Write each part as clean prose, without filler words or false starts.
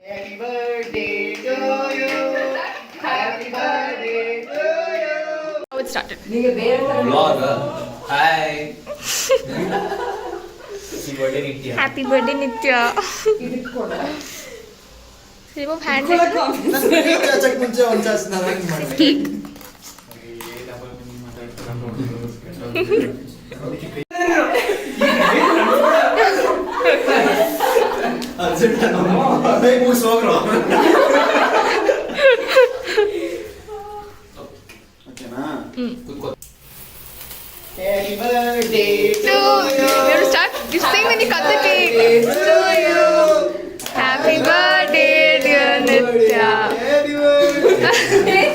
Happy birthday to you. Happy birthday to you. Now it started. Vlog. Hi. Happy birthday Nitya. Remove hand. ಮುಂಚೆ ಒಂಚಾಸ್ನಾರ Cake. Happy birthday To you. We have to start. You sing when you cut the cake. To you. Happy birthday, dear Nitya. Happy birthday.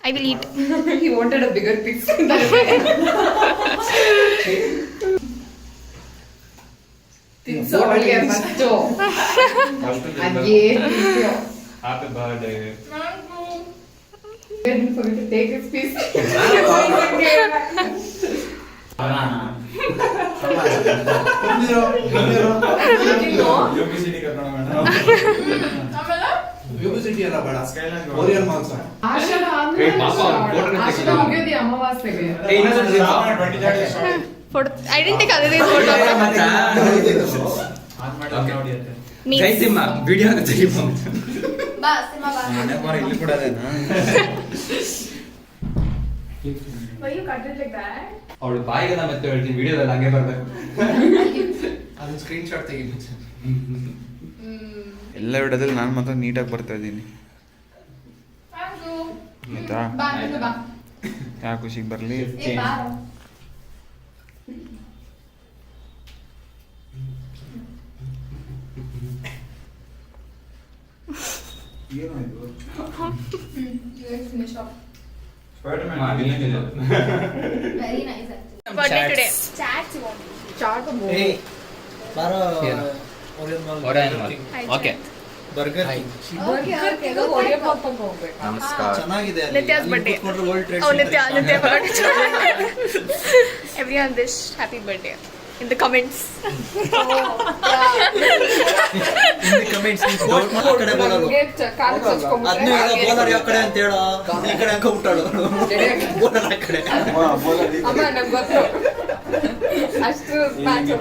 I will eat. He wanted a bigger piece. ತಿನ್ಸೋ ಅವಳಿಗೆ first ಅಯ್ಯೇ Happy birthday. didn't forget to take his piece. ಆಷಾಢ ಆದ್ಮೇಲೆ ಮುಗಿಯೋದು ಅಮಾವಾಸ್ಯೆಗೆ. Photo. I didn't take other photo. Me. Video Ba, Sima ba. ಇಲ್ಲಿ ಕೂಡ ಅದೇನಾ Why you cut it like that? ಅವಳು ಬಾಯಿಗೆಲ್ಲ ಮತ್ತೆ ಹೇಳ್ತೀನಿ ವಿಡಿಯೋದಲ್ಲಿ ಹಂಗೆ ಬರ್ಬೇಕು ಅದನ್ನ ಸ್ಕ್ರೀನ್ ಶಾಟ್ ತೆಗಿಬೇಕು. ಎಲ್ಲ ವಿಡಿಯೋದಲ್ಲಿ ನಾನು ಮಾತ್ರ ನೀಟಾಗಿ ಬರ್ತಾ ಇದ್ದೀನಿ ಆಯ್ತಾ Ba, ba. ಯಾ ಖುಷಿಗೆ ಬರಲಿ Eh, ba. Finish off. Very nice actually. Birthday today. Chats you want. Chat okay burger ನಮಸ್ಕಾರ ಚೆನ್ನಾಗಿದೆ. Nitya's birthday. Oh, Nitya birthday. Everyone wish happy birthday in the comments. Comments ಕಡೆ ಬರೋದು. ಅದನ್ನ ಬೋಲರ್ ಯಾವ ಕಡೆ ಅಂತ ಹೇಳೋ, ಈ ಕಡೆ ಹಾಕೊಂಡ್ಬಿಟ್ಟಾಳು ಬೋಲರ್ ಆ ಕಡೆ. ಅಮ್ಮ ನಂಗೆ ಗೊತ್ತು ಅಷ್ಟು ಮ್ಯಾಚ್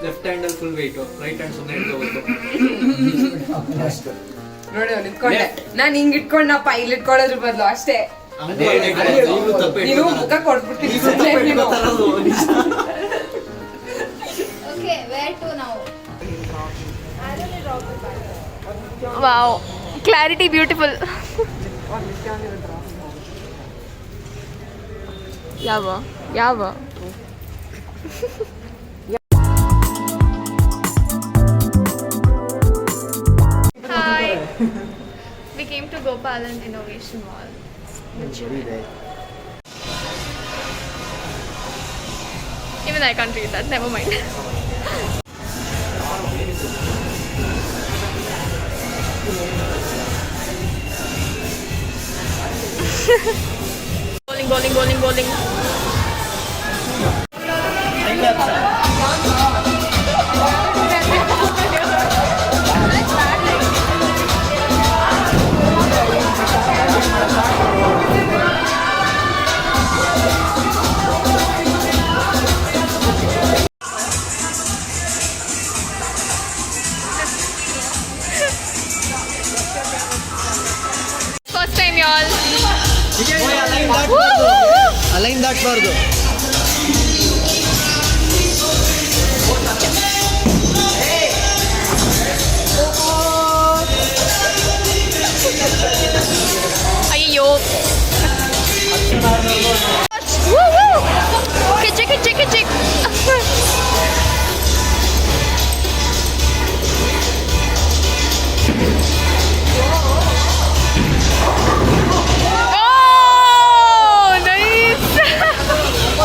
ಲೆಫ್ಟ್ ಹ್ಯಾಂಡ್ ಅಲ್ಲಿ ಫುಲ್ ವೆಯ್ಟ್, ರೈಟ್ ಹ್ಯಾಂಡ್ ಸುಮ್ಮನೆ ಇಟ್ಕೋಬೇಕು. ನೋಡಿ ಅವ್ನು ಇಟ್ಕೊಂಡೆ ನಾನು ಹಿಂಗ್ ಇಟ್ಕೊಂಡಪ್ಪ ಇಲ್ಲಿ ಇಟ್ಕೊಳ್ಳೋದ್ರ ಬದಲು ಅಷ್ಟೇ ನೀನು ಮುಖ ಕೊಡ್ಬಿಡ್ತೀನಿ Okay, where to now? Wow, clarity beautiful. ಯಾವ Hi. We came to Gopalan Innovation Mall. Even I can't read that, never mind. Bowling. First time y'all. A line ದಾಟ್ಬಾರ್ದು. ಅಯ್ಯೋ ಕಿಚಿಕ್ Oh, nice.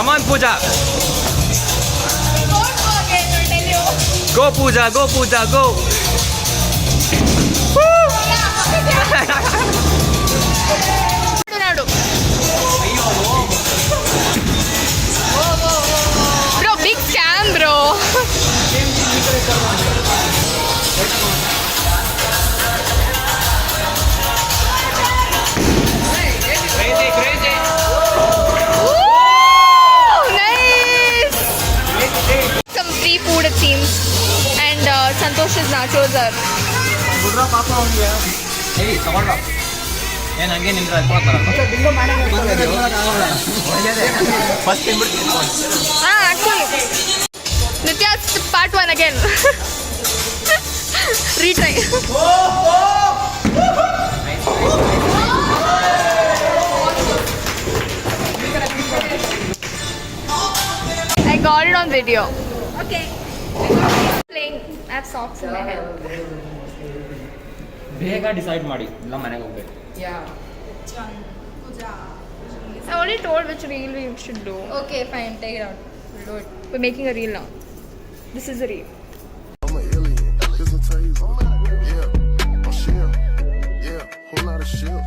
ಕಮಾನ್ ಪೂಜಾ, ಗೋ ಪೂಜಾ ಗೋ. ನೋಡು bro, big scam bro. Some free food it seems, and Santosh's nachos are. ಗುಡ್ರ ಪಾಪ ಅವನಿಗೆ ಏಯ್ ತಗೊಂಡ ಏನು ಹಂಗೆ ನಿಂದ್ರೆ ಫಸ್ಟ್ ತಿನ್ಬಿಡ್ತೀನಿ. Actually, Nitya's part 1 again. Retry. I got it on video. Okay. Playing. I have socks in my head. ಬೇಗ ಡಿಸೈಡ್ ಮಾಡಿ, ಇಲ್ಲ ಮನೆಗೆ ಹೋಗ್ಬೇಕು. I already told which reel we should do. Okay, fine, take it out. We'll do it. We're making a reel now. This is a reel. I'm an alien, just a taser. Yeah, I'm shit. Yeah, whole lot of shit.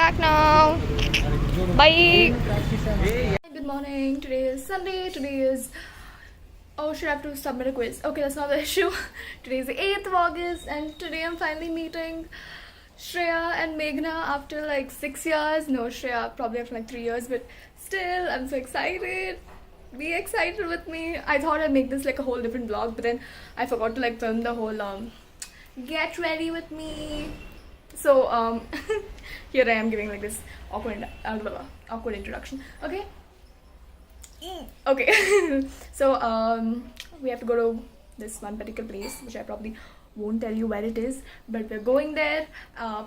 Back now. Bye. Good morning. Today is Sunday. Today is. Oh, should I have to submit a quiz? Okay, that's not the issue. Today is the 8th of August, and today I'm finally meeting Shreya and Meghna after like 6 years. No, Shreya probably after like 3 years, but still, I'm so excited. Be excited with me. I thought I'd make this like a whole different vlog, but then I forgot to like film the whole get ready with me. So here I am giving like this awkward introduction. Okay. Okay. So we have to go to this one particular place, which I probably won't tell you where it is, but we're going there.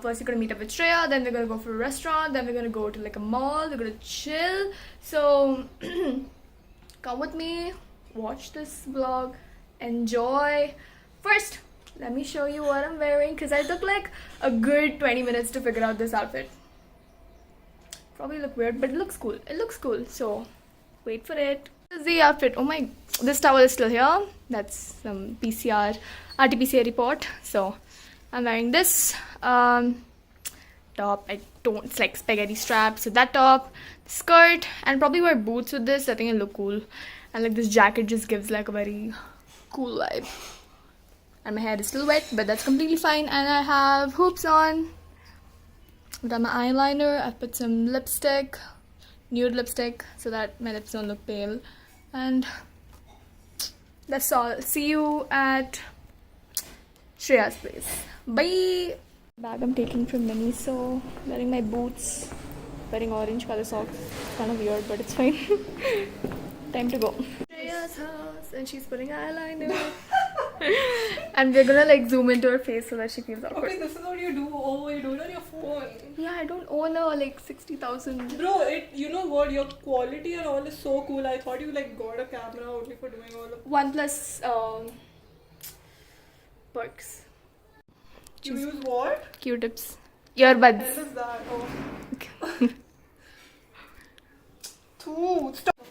First we're gonna meet up with Shreya, then we're gonna go for a restaurant, then we're gonna go to like a mall, we're gonna chill. So come with me, watch this vlog, enjoy. First, let me show you what I'm wearing, because I took like a good 20 minutes to figure out this outfit. Probably look weird, but it looks cool. It looks cool, so wait for it. This is the outfit. Oh my, this towel is still here. That's some RT-PCR report. So I'm wearing this top. It's like spaghetti straps. So that top, skirt, and probably wear boots with this. I think it'll look cool. And like this jacket just gives like a very cool vibe. And my hair is still wet, but that's completely fine. And I have hoops on. I've done my eyeliner. I've put some lipstick, nude lipstick, so that my lips don't look pale. And that's all. See you at Shreya's place. Bye. Bag I'm taking from Miniso. Wearing my boots. Wearing orange color socks. Kind of weird, but it's fine. Time to go. Shreya's house, and she's putting eyeliner. And we're gonna like zoom into her face so that she feels awkward. Okay, this is what you do. Oh, you do it on your phone. Yeah, I don't own a like 60,000. Bro, you know what? Your quality and all is so cool. I thought you like got a camera only for doing all of OnePlus perks. You use what? Q-tips. Earbuds. What is that? Oh. Okay. Stop.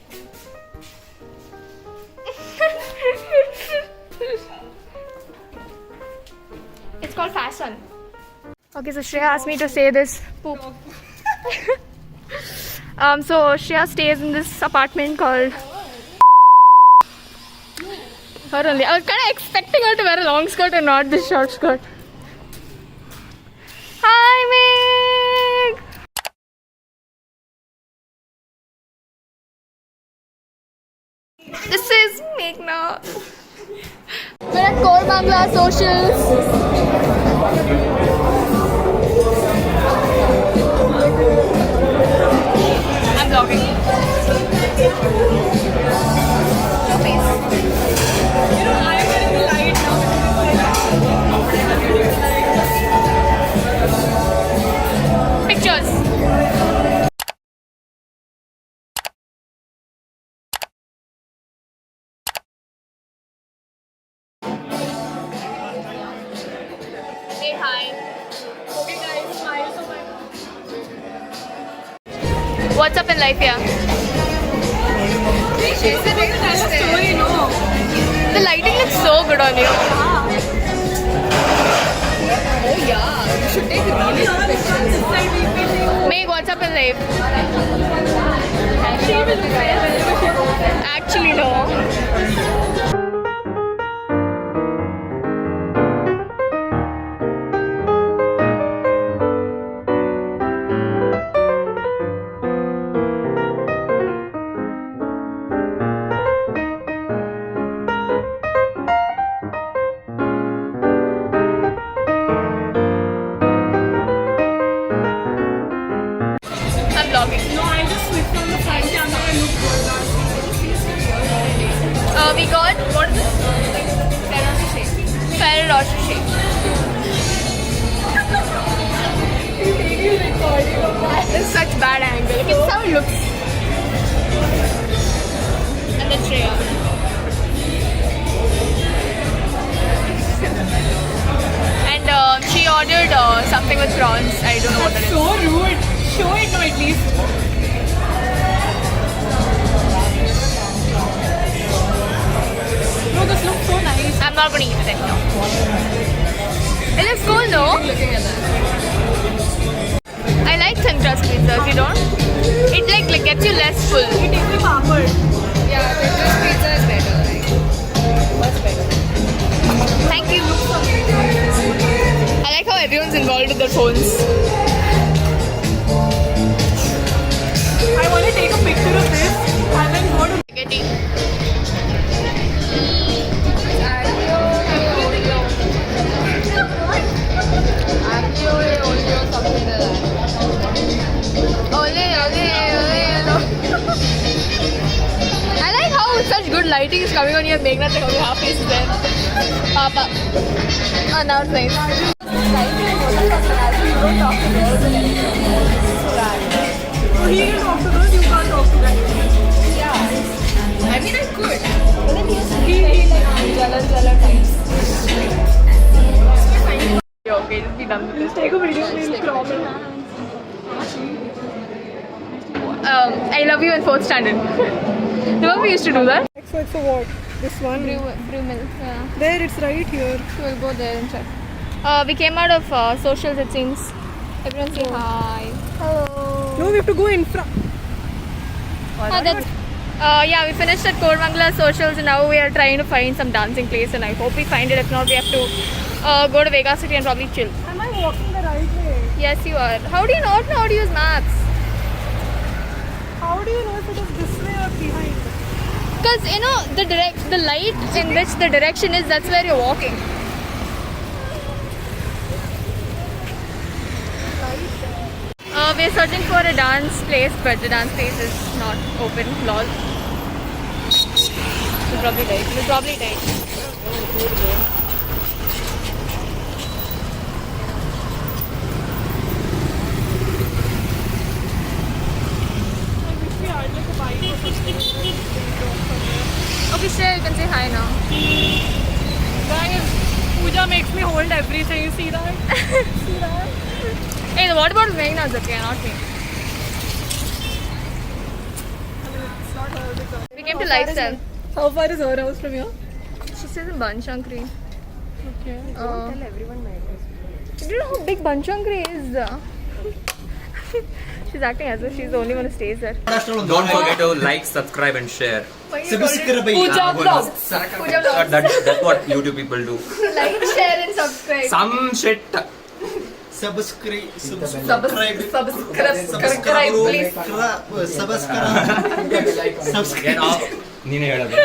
It's called fashion. Okay, so Shreya asked me to say this. Poop. So Shreya stays in this apartment called. Her only. I was kind of expecting her to wear a long skirt and not this short skirt. Hi, Meg. This is Meghna. We're at Core Bangla Socials. I'm vlogging. No face. You know, I am getting the light now. Pictures. Say hi. Okay, guys, smile so much. What's up in life here? Story, no. The lighting looks so good on you. Meg, what's up in life? Actually, no. I'm vlogging. No, I just switched on the front camera and looked good. We got what is this? Ferrero Rocher shake. It's such bad angle. Look at how it looks. And then Shreya. And she ordered something with prawns. I don't know what it is. So rude. Show it no at least. No, this looks so nice. I'm not going to eat it anymore. It looks cool though. I like thin crust pizzas, you don't? It like gets you less full. It is the papad. Yeah, the crust pizza is better. Like, much better. Thank you. I like how everyone's involved with their phones. I want to take a picture of this and then go to. Spaghetti. I like how such good lighting is coming on your Meghna, like only half face is there. Papa. Oh, now it's nice. So he can talk to girls, you can't talk to guys. I mean, I could. Okay, just be done with this. Take a video, please. Problem. I love you in 4th standard. Remember we used to do that? So it's a what? This one? Brew milk. Yeah. There, it's right here. We'll go there and check. We came out of socials, it seems. Everyone say hi. Hello. No, we have to go in front. Yeah, we finished at Kormangala socials and now we are trying to find some dancing place and I hope we find it. If not, we have to go to Vegas City and probably chill. Am I walking the right way? Yes, you are. How do you not know how to use maps? How do you know if it is this way or behind? Because you know the light in which the direction is, that's where you're walking. We're searching for a dance place, but the dance place is not open. Lol. We'll probably die. We'll probably die. Okay, sure, you can say hi now. Guys, Pooja makes me hold everything. You see that? See that? Hey, what about Meghna? Okay, not me. It's not her because. We came to Lifestyle. How far is her house from here? She stays in Banshankari. Okay. Tell everyone my address. You don't know how big Banshankari is. She's acting as if she's the only one who stays there. Don't forget to like, subscribe, and share. Pooja vlogs. That's what YouTube people do. Like, share and subscribe. Some shit. Subscribe, Subscribe, please. subscribe. Get off. ನೀನೇ ಹೇಳೋದು